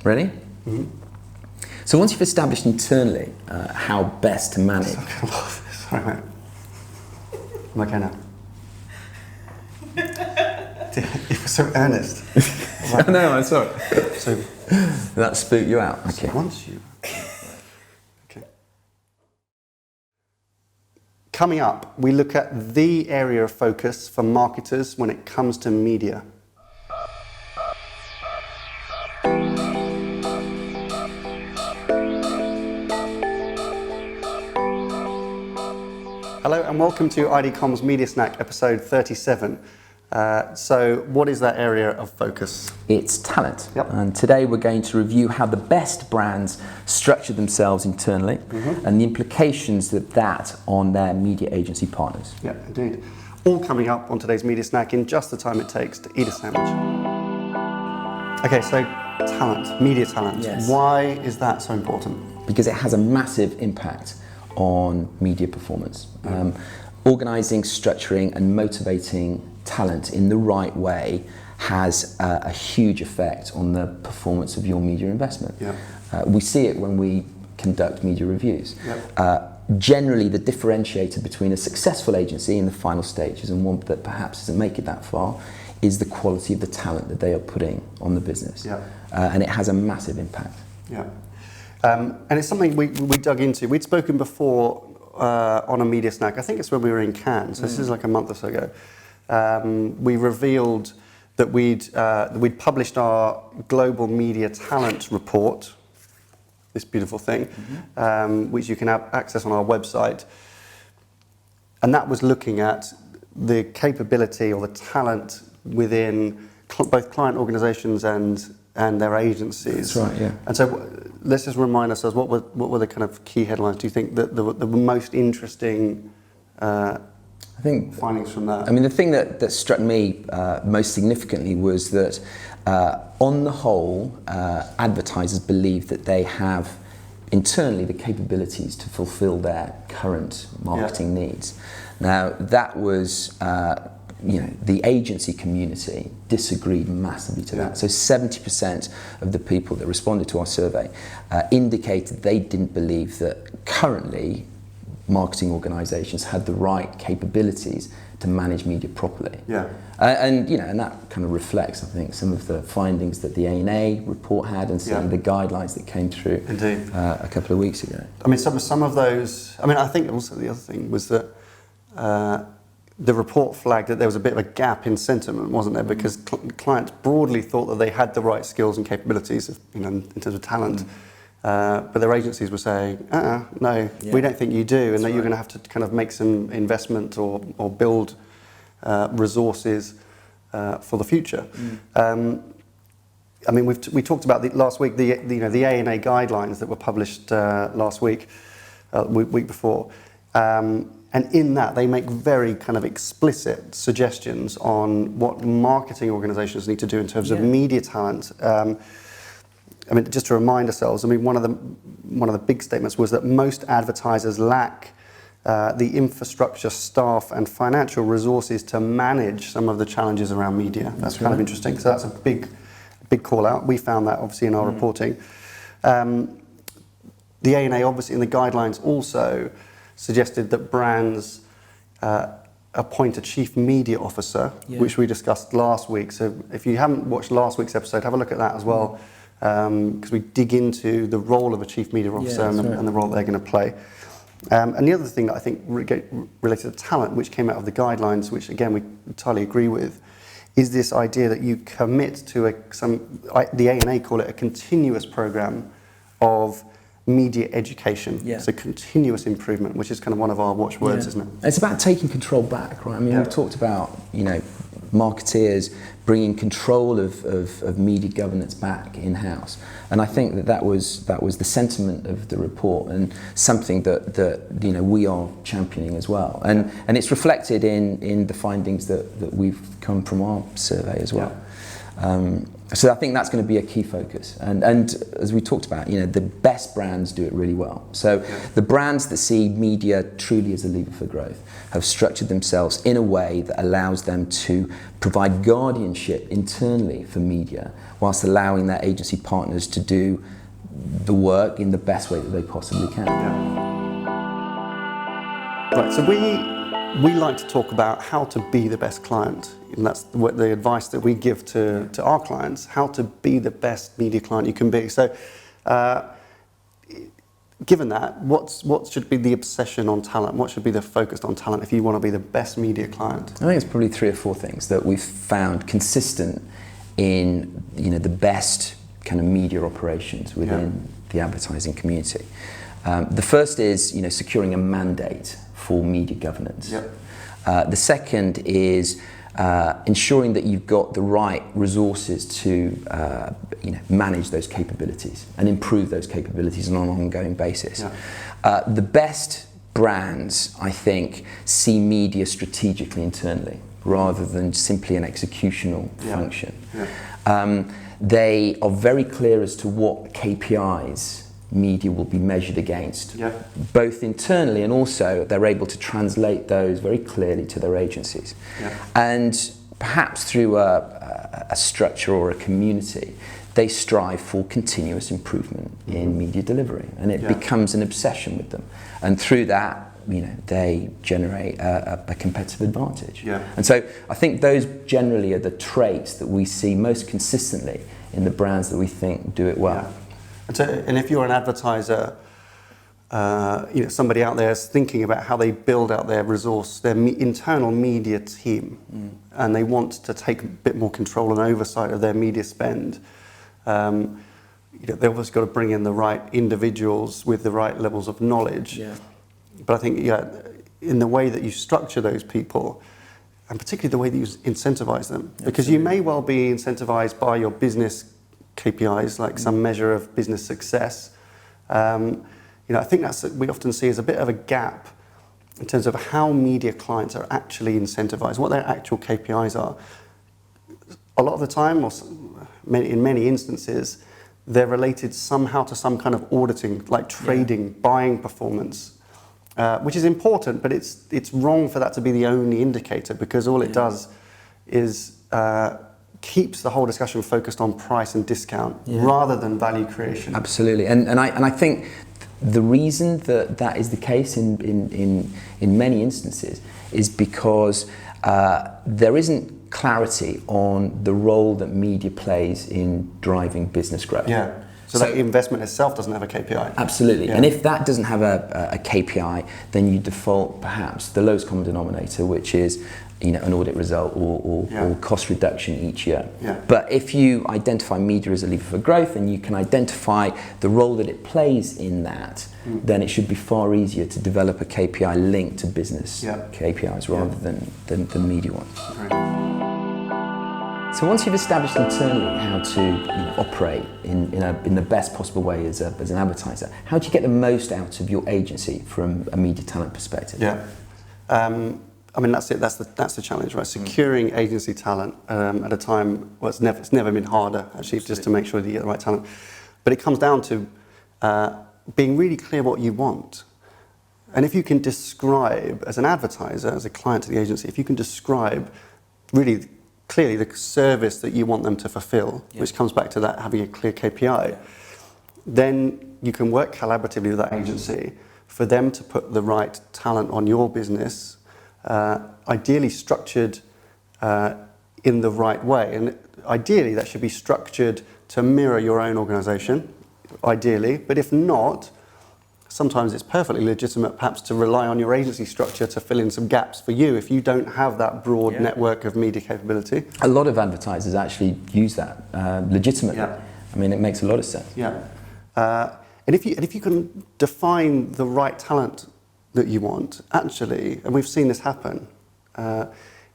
Ready? So once you've established internally how best to manage... Sorry, mate. I'm okay now. You were so earnest. I know, I'm sorry. So that spooked you out. Okay. once you... Okay. Coming up, we look at the area of focus for marketers when it comes to media. Hello and welcome to IDCom's Media Snack episode 37. So what is that area of focus? It's talent. Yep. And today we're going to review how the best brands structure themselves internally and the implications of that on their media agency partners. Yeah, indeed. All coming up on today's Media Snack in just the time it takes to eat a sandwich. Okay, so talent, media talent. Yes. Why is that so important? Because it has a massive impact on media performance. Organising, structuring and motivating talent in the right way has a huge effect on the performance of your media investment. Yeah. We see it when we conduct media reviews. Yep. Generally, the differentiator between a successful agency in the final stages and one that perhaps doesn't make it that far is the quality of the talent that they are putting on the business. Yeah. And it has a massive impact. Yeah. And it's something we dug into. We'd spoken before on a Media Snack. I think it's when we were in Cannes, so this is like a month or so ago. We revealed that we'd published our global media talent report, this beautiful thing, which you can access on our website. And that was looking at the capability or the talent within both client organizations and their agencies. That's right, yeah. And so let's just remind ourselves, what were the kind of key headlines, do you think, that the most interesting I think findings from that? I mean, the thing that struck me most significantly was that on the whole, advertisers believe that they have internally the capabilities to fulfill their current marketing needs. Now, that was the agency community disagreed massively to that. So 70% of the people that responded to our survey indicated they didn't believe that currently marketing organisations had the right capabilities to manage media properly. Yeah. And that kind of reflects, I think, some of the findings that the A&A report had and some of the guidelines that came through a couple of weeks ago. I mean, some of those, I mean, I think also the other thing was that the report flagged that there was a bit of a gap in sentiment, wasn't there? Because clients broadly thought that they had the right skills and capabilities, in terms of talent, but their agencies were saying, no, we don't think you do, and that you're going to have to kind of make some investment or build resources for the future. I mean, we talked about last week the A&A guidelines that were published last week, week before. And in that, they make very kind of explicit suggestions on what marketing organisations need to do in terms of media talent. I mean, just to remind ourselves, I mean, one of the big statements was that most advertisers lack the infrastructure, staff, and financial resources to manage some of the challenges around media. That's kind of interesting. So that's a big call out. We found that obviously in our reporting. The A&A obviously in the guidelines also suggested that brands appoint a chief media officer, which we discussed last week. So if you haven't watched last week's episode, have a look at that as well, because we dig into the role of a chief media officer and the role they're going to play. And the other thing that I think related to talent, which came out of the guidelines, which again we entirely agree with, is this idea that you commit to the A&A call it a continuous program of media education. So continuous improvement, which is kind of one of our watchwords, isn't it? It's about taking control back, right? I mean, we've talked about, marketeers bringing control of media governance back in-house. And I think that was the sentiment of the report and something that we are championing as well. And it's reflected in the findings that we've come from our survey as well. And So I think that's going to be a key focus. And as we talked about, the best brands do it really well. So the brands that see media truly as a lever for growth have structured themselves in a way that allows them to provide guardianship internally for media, whilst allowing their agency partners to do the work in the best way that they possibly can. Right, so we like to talk about how to be the best client, and that's what the advice that we give to our clients, how to be the best media client you can be. So given that, what should be the obsession on talent? What should be the focus on talent if you want to be the best media client? I think it's probably 3 or 4 things that we've found consistent in the best kind of media operations within the advertising community. The first is securing a mandate for media governance. The second is ensuring that you've got the right resources to manage those capabilities and improve those capabilities on an ongoing basis. The best brands, I think, see media strategically internally rather than simply an executional function. They are very clear as to what KPIs media will be measured against, both internally, and also they're able to translate those very clearly to their agencies. And perhaps through a structure or a community, they strive for continuous improvement in media delivery, and it becomes an obsession with them. And through that, they generate a competitive advantage. And so I think those generally are the traits that we see most consistently in the brands that we think do it well. And if you're an advertiser, somebody out there is thinking about how they build out their resource, their internal media team, and they want to take a bit more control and oversight of their media spend, they've obviously got to bring in the right individuals with the right levels of knowledge. But I think, in the way that you structure those people, and particularly the way that you incentivize them, because you may well be incentivized by your business KPIs, like some measure of business success. I think that's we often see as a bit of a gap in terms of how media clients are actually incentivized, what their actual KPIs are. A lot of the time, or in many instances, they're related somehow to some kind of auditing, like trading, buying performance, which is important, but it's wrong for that to be the only indicator, because all it does is keeps the whole discussion focused on price and discount rather than value creation. Absolutely, and I think the reason that is the case in many instances is because there isn't clarity on the role that media plays in driving business growth. So that investment itself doesn't have a KPI. Absolutely, and if that doesn't have a KPI, then you default perhaps the lowest common denominator, which is an audit result or cost reduction each year. But if you identify media as a lever for growth, and you can identify the role that it plays in that, then it should be far easier to develop a KPI linked to business KPIs rather than media ones. So once you've established internally how to operate in the best possible way as an advertiser, how do you get the most out of your agency from a media talent perspective? That's it. That's the challenge, right? Securing agency talent at a time. Well, it's never been harder actually, just to make sure that you get the right talent. But it comes down to being really clear what you want, and if you can describe, as an advertiser, as a client to the agency, if you can describe really clearly the service that you want them to fulfill, which comes back to that having a clear KPI, then you can work collaboratively with that agency for them to put the right talent on your business. Ideally structured in the right way, and ideally that should be structured to mirror your own organisation, ideally, but if not, sometimes it's perfectly legitimate perhaps to rely on your agency structure to fill in some gaps for you if you don't have that broad network of media capability. A lot of advertisers actually use that legitimately. It makes a lot of sense. And if you can define the right talent that you want, actually, and we've seen this happen,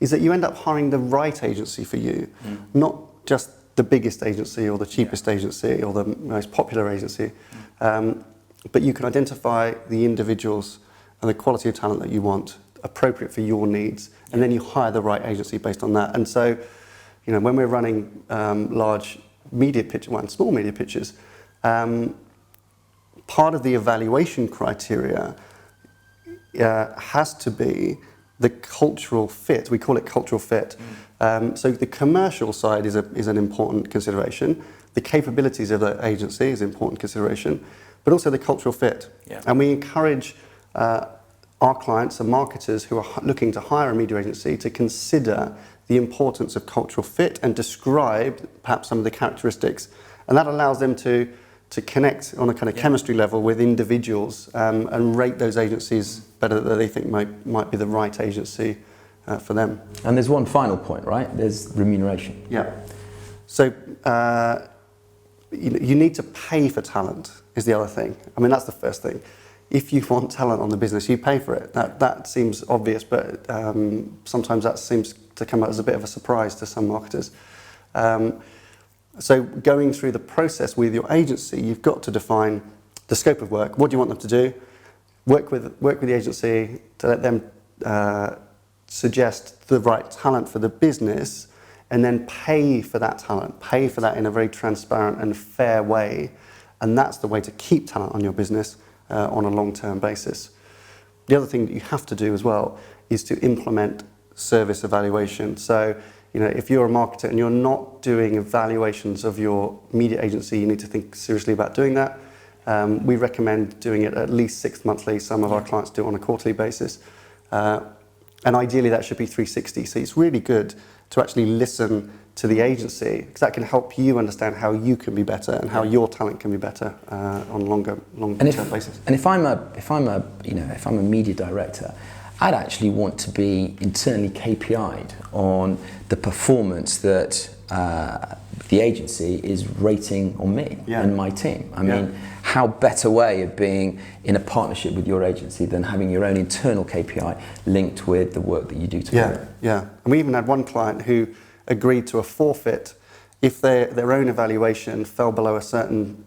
is that you end up hiring the right agency for you, not just the biggest agency or the cheapest agency or the most popular agency, but you can identify the individuals and the quality of talent that you want, appropriate for your needs, and then you hire the right agency based on that. And so, when we're running large media pitch, and small media pitches, part of the evaluation criteria has to be the cultural fit. We call it cultural fit. So the commercial side is an important consideration. The capabilities of the agency is an important consideration, but also the cultural fit. Yeah. And we encourage our clients and marketers who are looking to hire a media agency to consider the importance of cultural fit and describe perhaps some of the characteristics. And that allows them to connect on a kind of chemistry level with individuals and rate those agencies better that they think might be the right agency for them. And there's one final point, right? There's remuneration. Yeah. So you need to pay for talent is the other thing. I mean, that's the first thing. If you want talent on the business, you pay for it. That seems obvious, but sometimes that seems to come out as a bit of a surprise to some marketers. So going through the process with your agency, you've got to define the scope of work. What do you want them to do? Work with the agency to let them suggest the right talent for the business, and then pay for that talent. Pay for that in a very transparent and fair way. And that's the way to keep talent on your business on a long-term basis. The other thing that you have to do as well is to implement service evaluation. So, if you're a marketer and you're not doing evaluations of your media agency, you need to think seriously about doing that. We recommend doing it at least 6 monthly. Some of our clients do it on a quarterly basis. And ideally that should be 360. So it's really good to actually listen to the agency, because that can help you understand how you can be better and how your talent can be better on a long-term basis. And if I'm a media director, I'd actually want to be internally KPI'd on the performance that the agency is rating on me and my team. I mean, how better way of being in a partnership with your agency than having your own internal KPI linked with the work that you do together? Yeah. And we even had one client who agreed to a forfeit if their own evaluation fell below a certain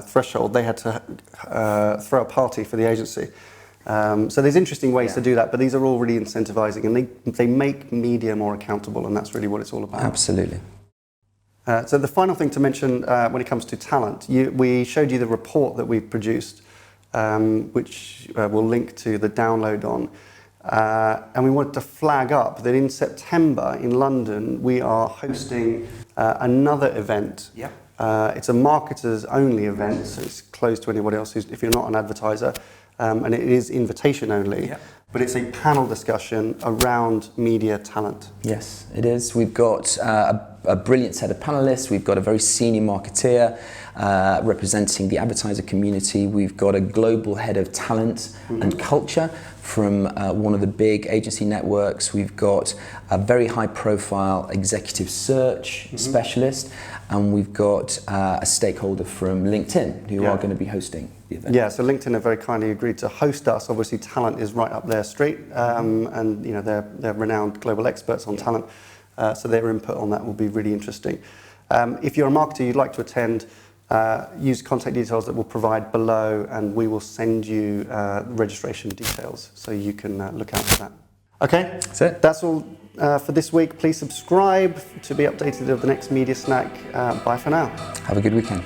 threshold. They had to throw a party for the agency. So there's interesting ways to do that, but these are all really incentivizing, and they make media more accountable, and that's really what it's all about. Absolutely. So the final thing to mention when it comes to talent, we showed you the report that we've produced, which we'll link to the download on. And we wanted to flag up that in September in London, we are hosting another event. It's a marketers only event, so it's closed to anybody else if you're not an advertiser. And it is invitation only, but it's a panel discussion around media talent. Yes, it is. We've got a brilliant set of panelists. We've got a very senior marketeer representing the advertiser community. We've got a global head of talent and culture from one of the big agency networks. We've got a very high-profile executive search specialist, and we've got a stakeholder from LinkedIn who are going to be hosting the event. Yeah, so LinkedIn have very kindly agreed to host us. Obviously, talent is right up their street, and they're renowned global experts on talent, so their input on that will be really interesting. If you're a marketer you'd like to attend, use contact details that we'll provide below, and we will send you registration details so you can look out for that. Okay, that's it. That's all for this week. Please subscribe to be updated of the next Media Snack. Bye for now. Have a good weekend.